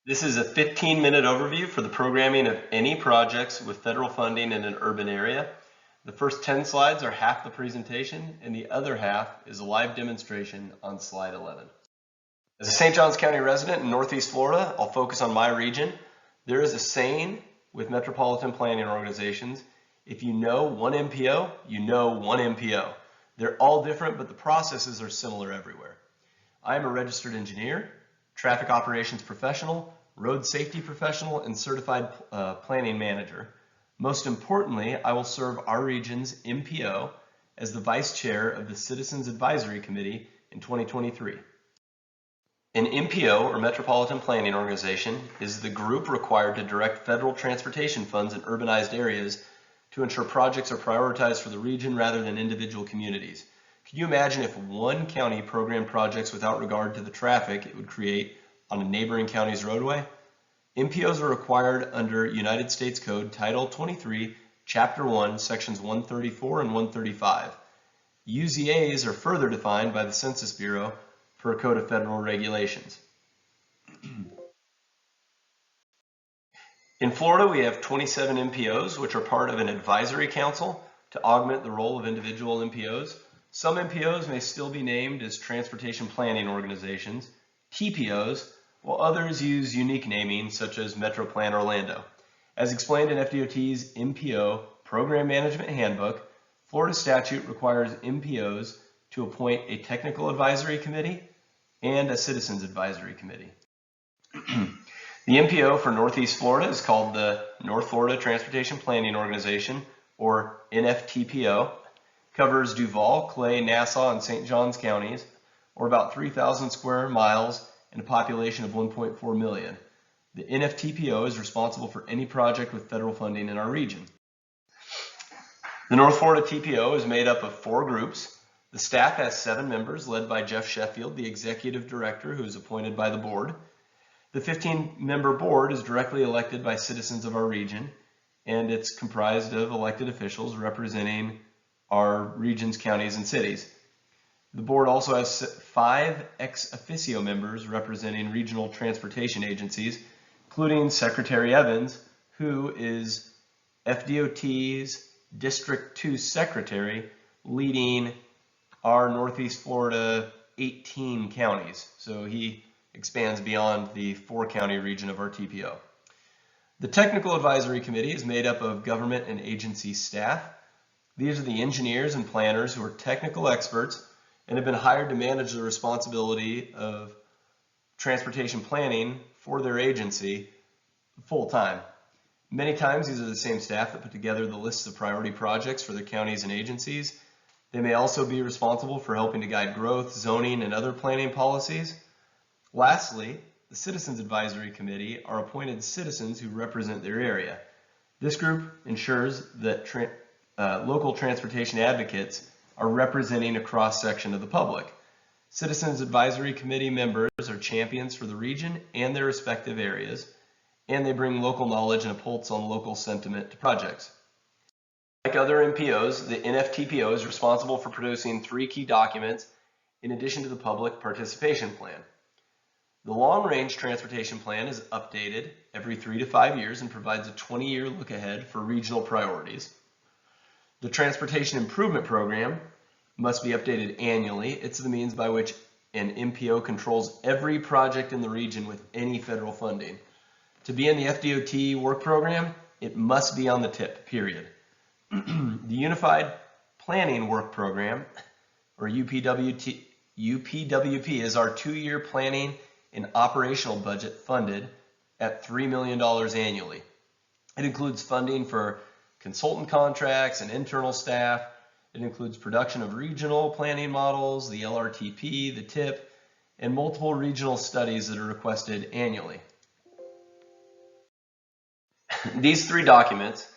This is a 15-minute overview for the programming of any projects with federal funding in an urban area. The first 10 slides are half the presentation, and the other half is a live demonstration on slide 11. As a St. Johns County resident in Northeast Florida, I'll focus on my region. There is a saying with metropolitan planning organizations: if you know one MPO, you know one MPO. They're all different, but the processes are similar everywhere. I am a registered engineer, traffic operations professional, road safety professional, and certified planning manager. Most importantly, I will serve our region's MPO as the vice chair of the Citizens Advisory Committee in 2023. An MPO, or Metropolitan Planning Organization, is the group required to direct federal transportation funds in urbanized areas to ensure projects are prioritized for the region rather than individual communities. Can you imagine if one county programmed projects without regard to the traffic it would create on a neighboring county's roadway? MPOs are required under United States Code Title 23, Chapter 1, Sections 134 and 135. UZAs are further defined by the Census Bureau per Code of Federal Regulations. In Florida, we have 27 MPOs, which are part of an advisory council to augment the role of individual MPOs. Some MPOs may still be named as transportation planning organizations, TPOs, while others use unique naming such as Metro Plan Orlando. As explained in FDOT's MPO Program Management Handbook, Florida statute requires MPOs to appoint a technical advisory committee and a citizens advisory committee. The MPO for Northeast Florida is called the North Florida Transportation Planning Organization, or NFTPO. Covers Duval, Clay, Nassau, and St. Johns counties, or about 3,000 square miles and a population of 1.4 million. The NFTPO is responsible for any project with federal funding in our region. The North Florida TPO is made up of 4 groups. The staff has 7 members, led by Jeff Sheffield, the executive director, who is appointed by the board. The 15-member board is directly elected by citizens of our region, and it's comprised of elected officials representing our region's counties and cities. The board also has 5 ex officio members representing regional transportation agencies, including Secretary Evans, who is FDOT's District 2 Secretary, leading our Northeast Florida 18 counties. So he expands beyond the 4-county region of our TPO. The Technical Advisory Committee is made up of government and agency staff. These are the engineers and planners who are technical experts and have been hired to manage the responsibility of transportation planning for their agency full time. Many times these are the same staff that put together the lists of priority projects for their counties and agencies. They may also be responsible for helping to guide growth, zoning, and other planning policies. Lastly, the Citizens Advisory Committee are appointed citizens who represent their area. This group ensures that local transportation advocates are representing a cross-section of the public. Citizens Advisory Committee members are champions for the region and their respective areas, and they bring local knowledge and a pulse on local sentiment to projects. Like other MPOs, the NFTPO is responsible for producing 3 key documents in addition to the public participation plan. The long-range transportation plan is updated every 3 to 5 years and provides a 20-year look ahead for regional priorities. The Transportation Improvement Program must be updated annually. It's the means by which an MPO controls every project in the region with any federal funding. To be in the FDOT work program, it must be on the tip, period. The Unified Planning Work Program, or UPWP, is our 2-year planning and operational budget funded at $3 million annually. It includes funding for consultant contracts and internal staff. It includes production of regional planning models, the LRTP, the TIP, and multiple regional studies that are requested annually. These 3 documents,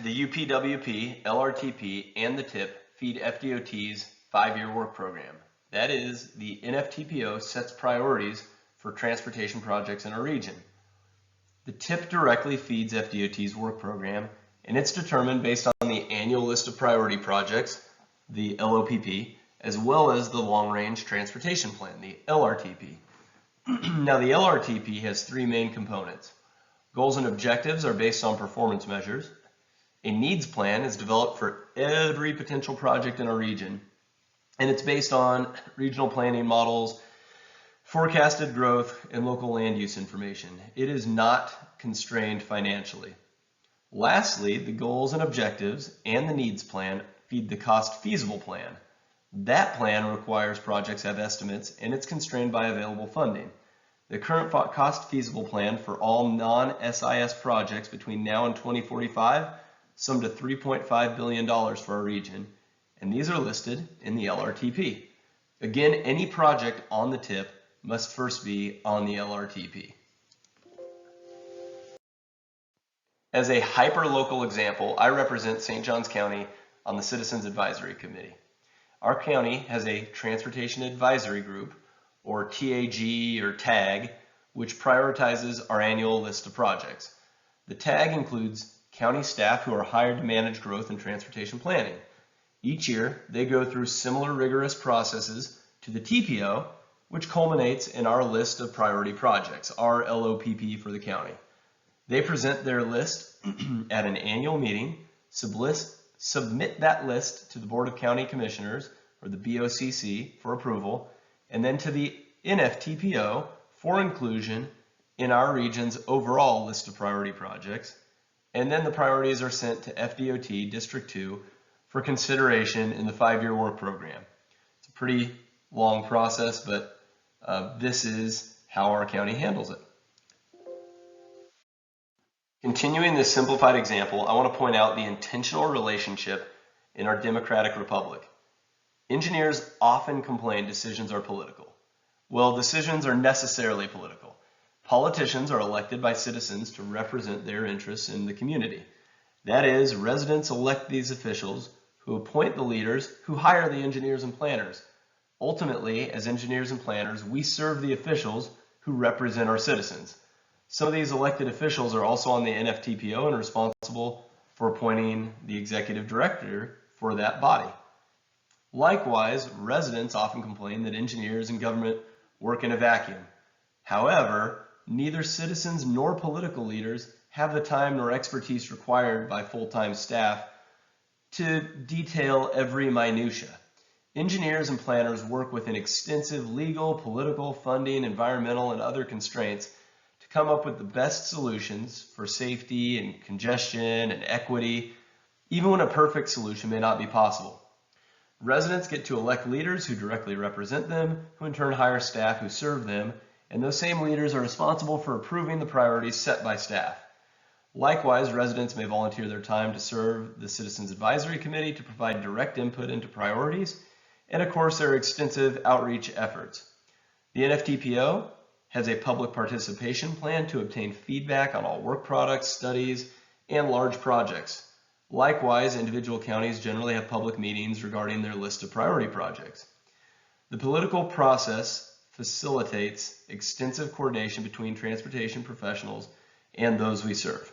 the UPWP, LRTP, and the TIP, feed FDOT's 5-year work program. That is, the NFTPO sets priorities for transportation projects in our region. The TIP directly feeds FDOT's work program, and it's determined based on the annual list of priority projects, the LOPP, as well as the long-range transportation plan, the LRTP. Now, the LRTP has three main components. Goals and objectives are based on performance measures. A needs plan is developed for every potential project in our region, and it's based on regional planning models, forecasted growth, and local land use information. It is not constrained financially. Lastly, the goals and objectives and the needs plan feed the cost feasible plan. That plan requires projects have estimates, and it's constrained by available funding. The current cost feasible plan for all non-SIS projects between now and 2045 sum to $3.5 billion for our region, and these are listed in the LRTP. Again, any project on the TIP must first be on the LRTP. As a hyper-local example, I represent St. Johns County on the Citizens Advisory Committee. Our county has a Transportation Advisory Group, or TAG or TAG, which prioritizes our annual list of projects. The TAG includes county staff who are hired to manage growth and transportation planning. Each year, they go through similar rigorous processes to the TPO, which culminates in our list of priority projects, our LOPP for the county. They present their list at an annual meeting, submit that list to the Board of County Commissioners, or the BOCC, for approval, and then to the NFTPO for inclusion in our region's overall list of priority projects. And then the priorities are sent to FDOT District 2 for consideration in the 5-year work program. It's a pretty long process, but this is how our county handles it. Continuing this simplified example, I want to point out the intentional relationship in our democratic republic. Engineers often complain decisions are political. Well, decisions are necessarily political. Politicians are elected by citizens to represent their interests in the community. That is, residents elect these officials who appoint the leaders who hire the engineers and planners. Ultimately, as engineers and planners, we serve the officials who represent our citizens. Some of these elected officials are also on the NFTPO and responsible for appointing the executive director for that body. Likewise, residents often complain that engineers and government work in a vacuum. However, neither citizens nor political leaders have the time nor expertise required by full-time staff to detail every minutia. Engineers and planners work within extensive legal, political, funding, environmental, and other constraints to come up with the best solutions for safety and congestion and equity, even when a perfect solution may not be possible. Residents get to elect leaders who directly represent them, who in turn hire staff who serve them, and those same leaders are responsible for approving the priorities set by staff. Likewise, residents may volunteer their time to serve the Citizens Advisory Committee to provide direct input into priorities, and of course there are extensive outreach efforts. The NFTPO has a public participation plan to obtain feedback on all work products, studies, and large projects. Likewise, individual counties generally have public meetings regarding their list of priority projects. The political process facilitates extensive coordination between transportation professionals and those we serve.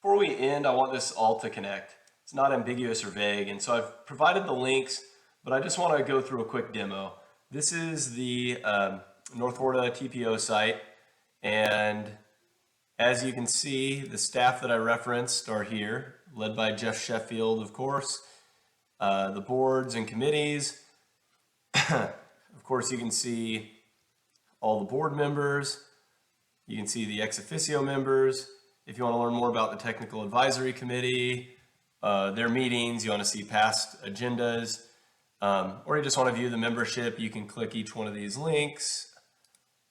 Before we end, I want this all to connect. It's not ambiguous or vague, and so I've provided the links, but I just want to go through a quick demo. This is the North Florida TPO site, and as you can see, the staff that I referenced are here, led by Jeff Sheffield, of course, the boards and committees. Of course, you can see all the board members. You can see the ex officio members. If you want to learn more about the Technical Advisory Committee, their meetings, you want to see past agendas, or you just want to view the membership, you can click each one of these links.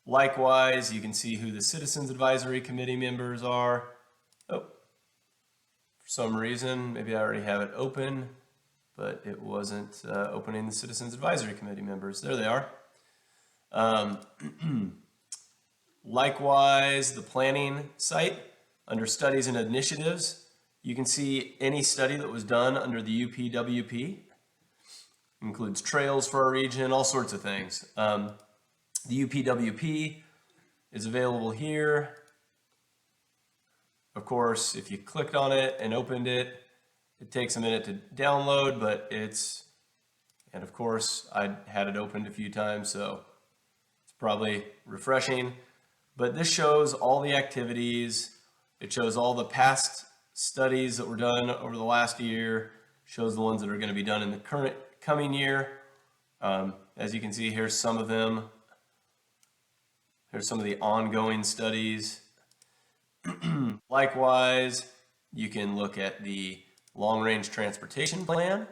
Likewise, you can see who the Citizens Advisory Committee members are. Oh, for some reason, maybe I already have it open, but it wasn't opening the Citizens Advisory Committee members. There they are. Likewise, the planning site, under Studies and Initiatives, you can see any study that was done under the UPWP. Includes trails for our region, all sorts of things. The UPWP is available here. Of course, if you clicked on it and opened it, it takes a minute to download, but it's And of course, I had it opened a few times, so it's probably refreshing. But this shows all the activities. It shows all the past studies that were done over the last year, shows the ones that are going to be done in the coming year. As you can see, here's some of them. Here's some of the ongoing studies. Likewise, you can look at the long-range transportation plan,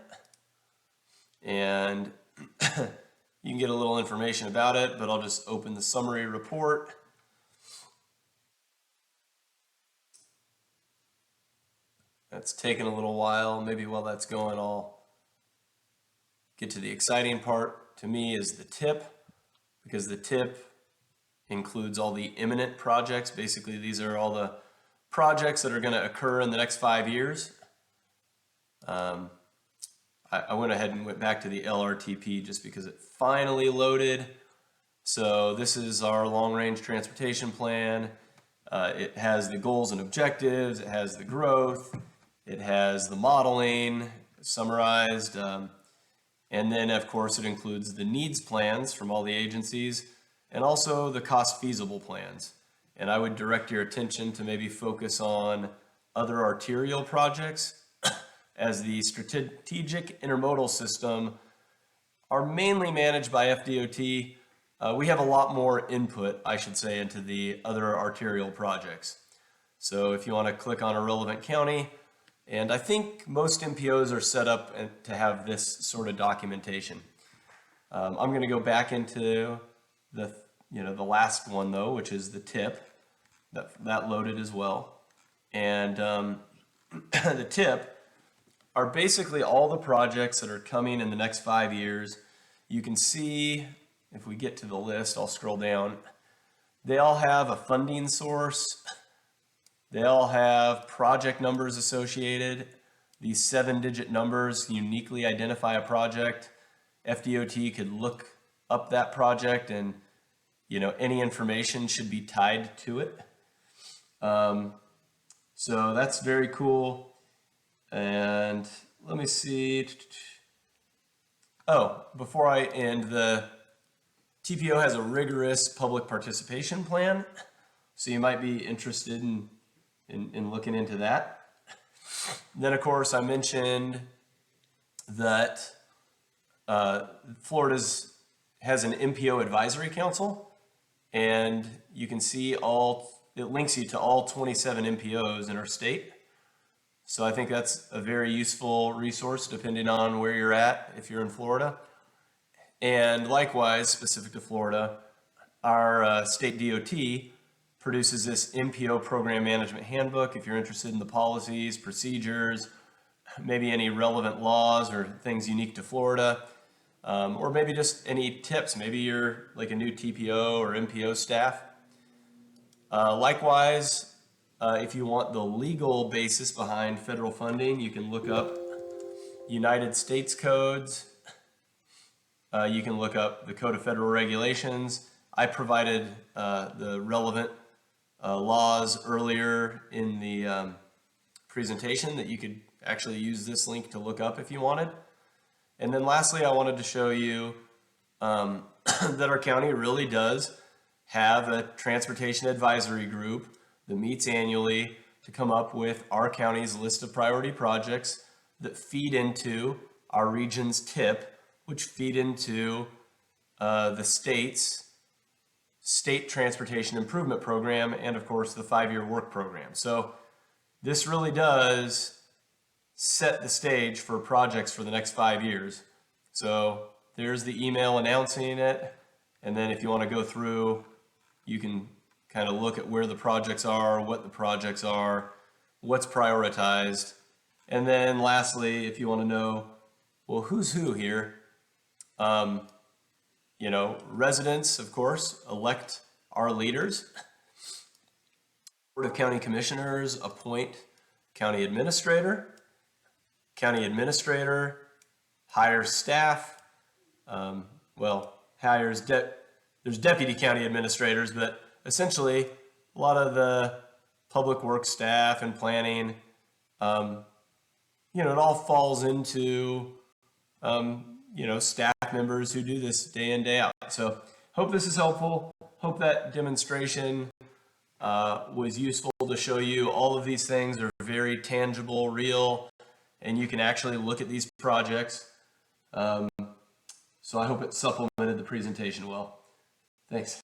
and you can get a little information about it, but I'll just open the summary report. That's taken a little while. Maybe while that's going, I'll get to the exciting part. To me is the tip, because the tip includes all the imminent projects. Basically, these are all the projects that are going to occur in the next 5 years. I went ahead and went back to the LRTP just because it finally loaded. So this is our long-range transportation plan. It has the goals and objectives. It has the growth. It has the modeling summarized. And then, of course, it includes the needs plans from all the agencies and also the cost feasible plans. And I would direct your attention to maybe focus on other arterial projects as the strategic intermodal system are mainly managed by FDOT. We have a lot more input, I should say, into the other arterial projects. So if you want to click on a relevant county, and I think most MPOs are set up to have this sort of documentation. I'm going to go back into the last one though, which is the tip. That loaded as well. And the tip are basically all the projects that are coming in the next 5 years. You can see, if we get to the list, I'll scroll down. They all have a funding source. They all have project numbers associated. These 7-digit numbers uniquely identify a project. FDOT could look up that project and any information should be tied to it. So that's very cool. And let me see. Oh, before I end, the TPO has a rigorous public participation plan. So you might be interested in looking into that. Then, of course, I mentioned that Florida has an MPO advisory council, and you can see it links you to all 27 MPOs in our state. So I think that's a very useful resource depending on where you're at if you're in Florida. And likewise, specific to Florida, our state DOT produces this MPO program management handbook. If you're interested in the policies, procedures, maybe any relevant laws or things unique to Florida, or maybe just any tips. Maybe you're like a new TPO or MPO staff. Likewise, if you want the legal basis behind federal funding, you can look up United States codes. You can look up the Code of Federal Regulations. I provided the relevant laws earlier in the presentation that you could actually use this link to look up if you wanted. And then lastly, I wanted to show you that our county really does have a transportation advisory group that meets annually to come up with our county's list of priority projects that feed into our region's TIP, which feed into the state's State Transportation Improvement Program, and of course the 5-year work program. So this really does set the stage for projects for the next 5 years. So there's the email announcing it, and then if you want to go through, you can kind of look at where the projects are, what the projects are, what's prioritized. And then lastly, if you want to know, well, who's who here? Residents, of course, elect our leaders. Board of County Commissioners appoint county administrator. County administrator hires staff. There's deputy county administrators, but essentially a lot of the public works staff and planning, it all falls into, staff members who do this day in, day out. So hope this is helpful. Hope that demonstration was useful to show you all of these things are very tangible, real, and you can actually look at these projects. So I hope it supplemented the presentation well. Thanks.